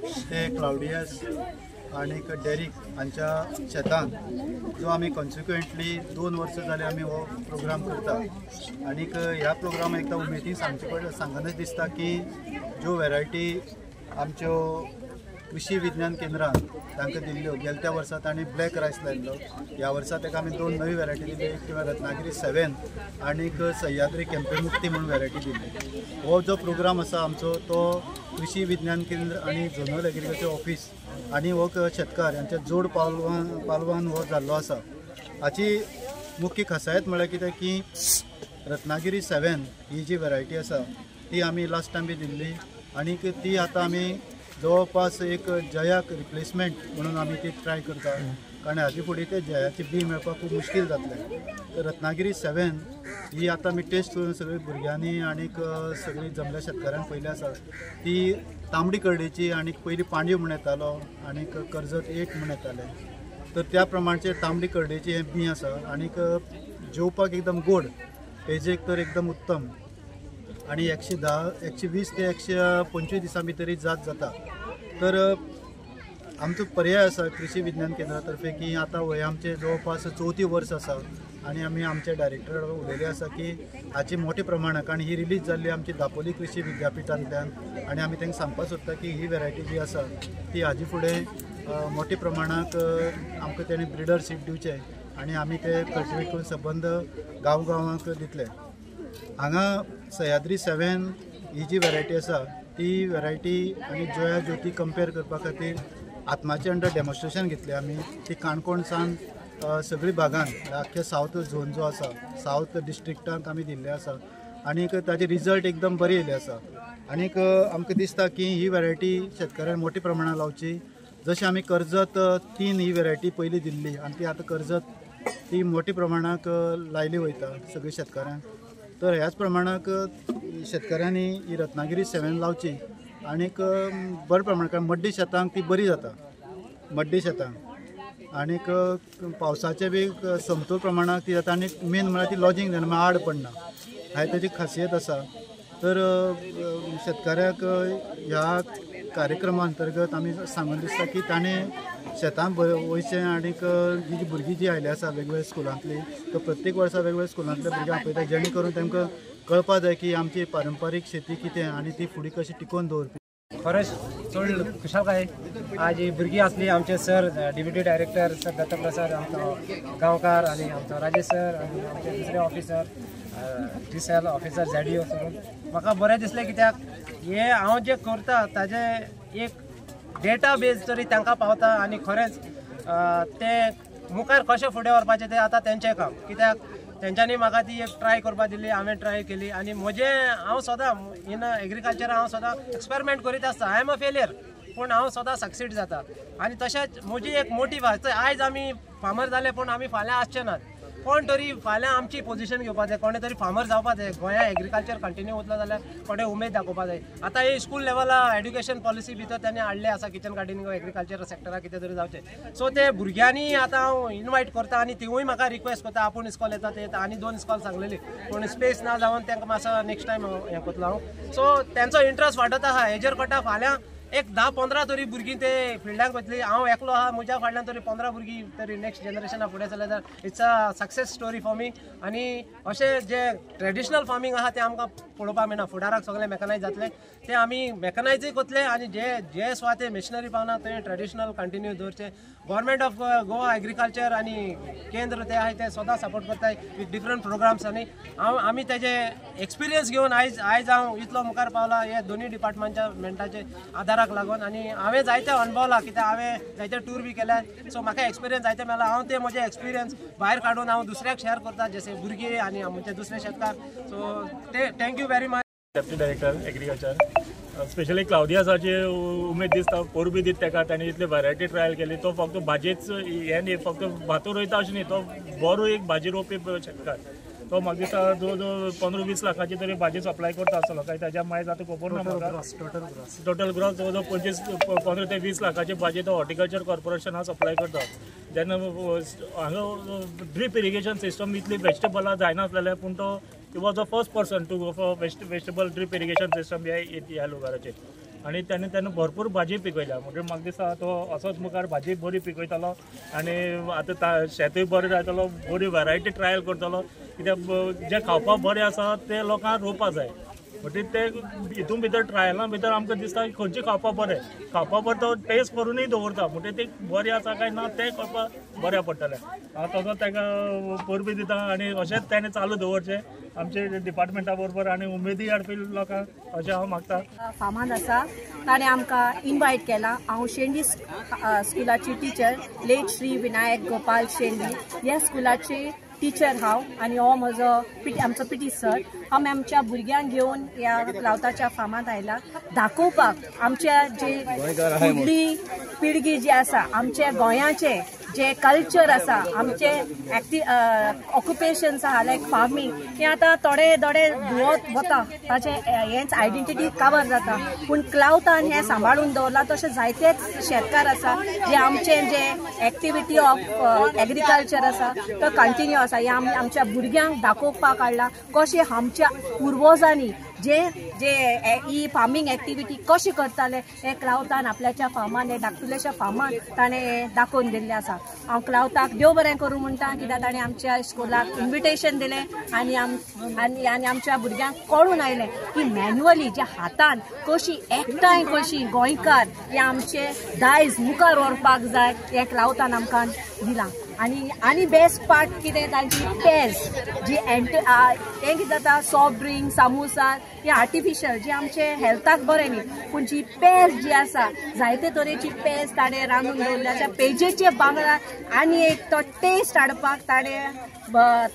ते क्लाउडियस आणि डेरिक हांच्या शेतान जो आमी कॉन्सिक्वेंटली 2 वर्सां जाली आमी हो प्रोग्राम करता आणि ह्या प्रोग्राम एकदा उमेदीन सांगनच दिसता की ज्यो वेरायटी आमच्यो कृषी विज्ञान केंद्रान तांकां दिल्ल्यो गेल्या त्या वर्सा तांणी ब्लॅक रायस लायिल्लो, ह्या वर्सा ताका आमी 2 नवी वेरायटी दिली, एक किंवा रत्नागिरी 7 आणि सह्याद्री केंपेमुक्ती म्हणून वेरायटी दिली। हो जो प्रोग्राम आसा आमचो तो कृषी विज्ञान केंद्र आणि झोनल एग्रीकल्चर ऑफिस आणि हो शेतकार यांच्या जोड पालवान हो जाल्लो आसा। हाची मुख्य खासायत म्हळ्यार कितें की रत्नागिरी 7 ही जी वेरायटी आसा ती आमी लास्ट टायम बी दिल्ली आणि ती आतां आमी जवळपास एक जयाक रिप्लेसमेंट म्हणून आमी ती ट्राय करता, कारण हाजे फुडें ते जयाची बी मेळपाक खूब मुश्कील जातलें। तर रत्नागिरी 7 ही आतां आमी टेस्ट करून सगळ्या भुरग्यांनी आणि सगळी जमल्या शेतकाऱ्यांक पयली आसा ती तांबडी करडेची आणि पयलीं पांड्यो म्हूण येतालो आणि कर्जत 8 म्हूण येताले, तर त्या प्रमाणचे तांबडी करडेची हे बी आसा आणि जेवपाक एकदम गोड, पेजेक तर एकदम उत्तम आणि 110, 120 ते 125 दिसां भितर जात जाता। तर आमचो पर्याय आसा कृषी विज्ञान केंद्रातर्फे की आतां वय आमचे जवळपास 4थी वर्स आसा आणि आमी आमचे डायरेक्टर उलयले आसा की हाची मोठ्या प्रमाणात, कारण ही रिलीज जाल्ली आमची दापोली कृषी विद्यापीठांतल्यान आणि आमी तांकां सांगपाक सोदता की ही वेरायटी जी आसा ती हाजे फुडें मोठ्या प्रमाणात आमकां तेणी ब्रिडरशीप दिवचे आणि आमी ते कल्टिवेट करून संबंध गांवांक दितले। हांगा सह्याद्री 7 ही जी वेरायटी आसा ती वेरायटी आणि जोया ज्योती कंपेर करपा खातीर आत्माचे अंडर डेमॉन्स्ट्रेशन घेतले आमी। ती काणकोण सान सगळी भागांत आख्खे सावथ झोन जो आसा सावथ डिस्ट्रिक्टांक आमी दिल्ले आसा आणि ताजे रिजल्ट एकदम बरे येयले आसा आणि आमकां दिसता की ही वेरायटी शेतकऱ्यांक मोठ्या प्रमाणात लावची। जशें आमी कर्जत 3 ही वेरायटी पयली दिल्ली आणि ती आतां कर्जत ती मोठ्या प्रमाणात लायली वयता सगळ्या शेतकऱ्यांक, तर ह्याच प्रमाणाक शेतकऱ्यांनी ही रत्नागिरी 7 लावची आणि बरे प्रमाणात, कारण मड्डी शेतांक ती बरी जाता मड्डी शेतांक आणि पावसाचे बी समतोल प्रमाणात ती जाता आणि मेन म्हळ्यार ती लॉजिंग जायना, आड पडना, हाय ताची खासियत आसा। तर शेतकऱ्याक ह्या कार्यक्रमा अंतर्गत आमी सांगून दिसता की ताणें शेतांत वयचें आणि जी भुरगीं जी आयली आसा वेगवेगळ्या स्कुलांतली, तर प्रत्येक वर्सा वेगवेगळ्या स्कुलांतल्या भुरग्यांक आपयता जेणे करून तांकां कळपा जाय की आमची पारंपारीक शेती कितें आणि ती फुडें कशी टिकोवन दवरपी। खरेंच चड खुशालकाय आज ही भुरगीं आसली, आमचे sir deputy director sir Dattaprasad, आमचो गांवकार आणि आमचो राजेश सर आणि आमचे दुसरे ऑफिसर टीसेल ऑफिसर ZDO करून म्हाका बरें दिसलें, कित्याक हे हांव जे करता ताजे एक डेटा बेज तरी तांकां पावता आणि खरेंच ते मुखार कशें फुडें व्हरपाचें तें आतां तेंचें काम, कित्याक तेंच्यांनी म्हाका ती एक ट्राय करपा दिली, हांवें ट्राय केली आणि हांव सदां इन एग्रीकल्चर हांव सदां एक्सपेरिमेंट करीत आसता। आय एम अ फेलियर पूण हांव सदां सक्सीड जाता आणि तशेंच म्हजी एक मोटीव आसा। आयज आमी फार्मर जाले पूण आमी फाल्यां आसचे नात, कोण तरी फाल्यां आमची पोजिशन घेवपा जाय, कोणे तरी फार्मर जावपा जाय, गोंया एग्रीकल्चर कंटिन्यू उरतलो जाल्यार कोणे उमेद दाखोवपा जाय। आतां ही स्कूल लेवला एड्युकेशन पॉलिसी भितर त्यांनी हाडले आसा किचन गार्डनिंग एग्रीकल्चर सेक्टराक कितें तरी जावचें। सो ते भुरग्यांनी आतां हांव इनवायट करता आणि तिवूय म्हाका रिक्वेस्ट करता, आपूण इस्कॉल येता ते आनी 2 इस्कॉल सांगलेली पूण स्पेस ना जावन तांकां मातसो नेक्स्ट टायम हें करतलो हांव। सो तेंचो इंट्रस्ट वाडत आहा, हेजेर कोटा फाल्यां एक 10-15 तरी भुरगीं ते फिल्डाक वतली। हांव एकलो आहा, म्हज्या फाटल्यान तरी 15 भुरगीं तरी नेक्स्ट जनरेशना फुडें चलत जाल्यार it's a success story for me. आणि अशें जे ट्रेडिशनल फार्मिंग आहा तें आमकां पळोवपाक मेळना, फुडाराक सगळें मेकनायज जातलें, तें आमी मेकनायजूय करतले आणि जे सुवाते मेशिनरी पावना थंय ट्रेडिशनल कंटिन्यू दवरचें। गव्हर्मेंट ऑफ गोवा एग्रीकल्चर आणि केंद्र ते आहाय ते सदां सपोर्ट करताय विथ डिफरंट प्रोग्राम्स आणि आमी तेजे एक्सपिरियन्स घेवन आयज हांव इतलो मुखार पावला हे दोनी डिपार्टमेंटाचे आदाराक लागून। आणि हांवें जायते अणभवला, कित्याक हांवें जायते टूर बी केल्या, सो म्हाका एक्सपिरियन्स जायते मेळ्ळा। हांव ते म्हजे एक्सपिरियन्स भायर काडून हांव दुसऱ्याक शेअर करता, जशे भुरगीं आणि म्हणजे दुसरे शेतकार। सो ते thank you very much. Deputy director agriculture specially क्लाउडियासाची उमेद दिसता, पोरबी दीत ताका तांणी इतले व्हरायटी ट्रायल केली। तो फक्त भाजयेच हें न्ही, फक्त भातो रोयता अशें न्ही, तो बरो एक भाजी रोवपी शेतकार। तो म्हाका दिसता जवळ जवळ 15-20 लाखाची तरी भाजी सप्लाय करता आसतलो, काय ताच्या मागीर आतां खबर ना म्हाका। टोटल ग्रॉस जवळ जवळ 15 ते 20 लाखाची भाजी तो हॉर्टिकल्चर कॉर्पोरेशनाक सप्लाय करता। जेन्ना हांगा ड्रीप इरिगेशन सिस्टम इतली वेजिटेबलां जायनासलेलें, पूण तो was the first person to go for vegetable drip irrigation system ह्या लोकांचेर। आनी तेन्ना भरपूर भाजी पिकयल्या म्हणजे म्हाका दिसता तो असोच मुखार भाजी बरी पिकयतलो आनी आतां शेतूय बरें जातलो बरी वरायटी ट्रायल करतलो कित्याक जे खावपाक बरें आसा ते लोकांक रोवपाक जाय म्हणजे ते हितून भितर ट्रायला भितर आमकां दिसता की खंयचें खावपाक बरें तो टेस्ट करूनय दवरता म्हणजे ते बरें आसा काय ना तें कळपाक बऱ्या पडटलें हांव तसो ताका परबी दिता आनी अशेंच ताणें चालू दवरचें आमचे डिपार्टमेंटा बरोबर आनी उमेदी हाडपी लोकांक अशें हांव मागता. फामाद आसा ताणें आमकां इनवायट केला. हांव शेंडी स्कुलाची टिचर लेट श्री विनायक गोपाल शेंडी ह्या स्कुलाची टीचर हांव आनी हो म्हजो आमचो पीटी सर. हांव आमच्या भुरग्यांक घेवन ह्या क्लावताच्या फामाद आयला दाखोवपाक आमच्या जे फुडली पिळगी जी आसा आमच्या गोंयाचे जे कल्चर आसा आमचे ऑक्युपेशन्स आहा लायक फार्मींग हे आतां थोडे धुवत वता ताचे हेंच आयडेंटिटी कावर जाता पूण क्लावतान हें सांबाळून दवरला. तशें जायते शेतकार आसा जे आमचे जे एक्टिविटी ऑफ एग्रीकल्चर आसा तो कंटिन्यू आसा. हे आमच्या भुरग्यांक दाखोवपाक हाडला कशें आमच्या पुर्वजांनी जे ही फार्मींग एक्टिविटी कशी करताले हे क्लावतान आपल्याच्या फार्मान हे धाकटुलेच्या फार्मान ताणें दाखोवन दिल्लें आसा. हांव क्लावताक देव बरें करूं म्हणटा कित्याक ताणें आमच्या स्कुलाक इन्विटेशन दिलें आनी आमच्या भुरग्यांक कळून आयलें की मॅन्युअली जे हातान कशी एकठांय कशी गोंयकार हे आमचे दायज मुखार व्हरपाक जाय हे क्लावतान आमकां दिलां. आनी बेस्ट पार्ट कितें तांची पेज जी तें कितें जाता सॉफ्ट ड्रिंक सामोसा हे आर्टिफिशियल जे आमचे हेल्थाक बरें न्ही पूण जी पेज जी आसा जायते तरेची पेज ताणें रांदून दवरल्या पेजेचे बांगडा आनी एक तो टेस्ट हाडपाक ताणें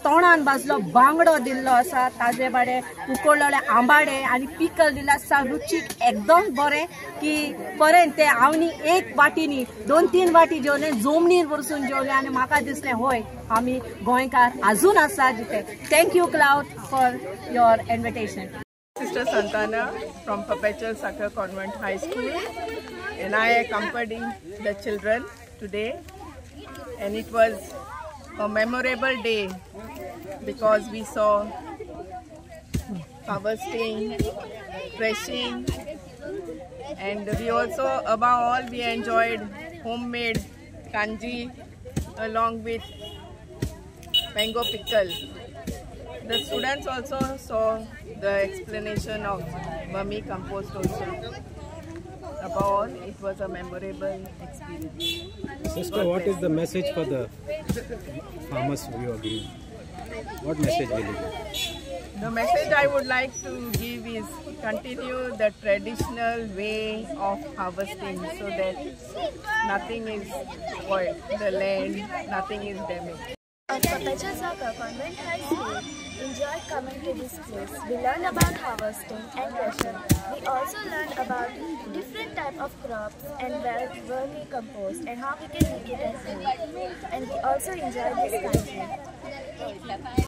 तोंडान भाजलो बांगडो दिल्लो आसा ताजे बाडे उकडलेले आंबाडे आनी पिकल दिल्ले आसा रुचीक एकदम बरें की बरें तें हांव न्ही एक वाटी न्ही 2-3 वाटी जेवलें जमनीर वरसून जेवलें आनी म्हाका दिसलें होय आमी गोंयकार आजून आसा जिते. Thank you cloud for your invitation. Sister Santana from Perpetual Sacred Convent High School, and I accompanied the children today, and it was a memorable day because we saw harvesting, threshing, and we also, above all, we enjoyed homemade kanji along with mango pickle. The students also saw the explanation of vermi compost also. Above all, it was a memorable experience. Sister, what is the message for the farmers you are giving? What message will you give? The message I would like to give is continue the traditional way of harvesting so that nothing is spoiled, the land, nothing is damaged. At Perpetual Sacred Convent High School, enjoyed coming to this place. We learned about harvesting and threshing. We also learned about different type of crops and vermicompost and how we can make it as food. And we also enjoyed this country.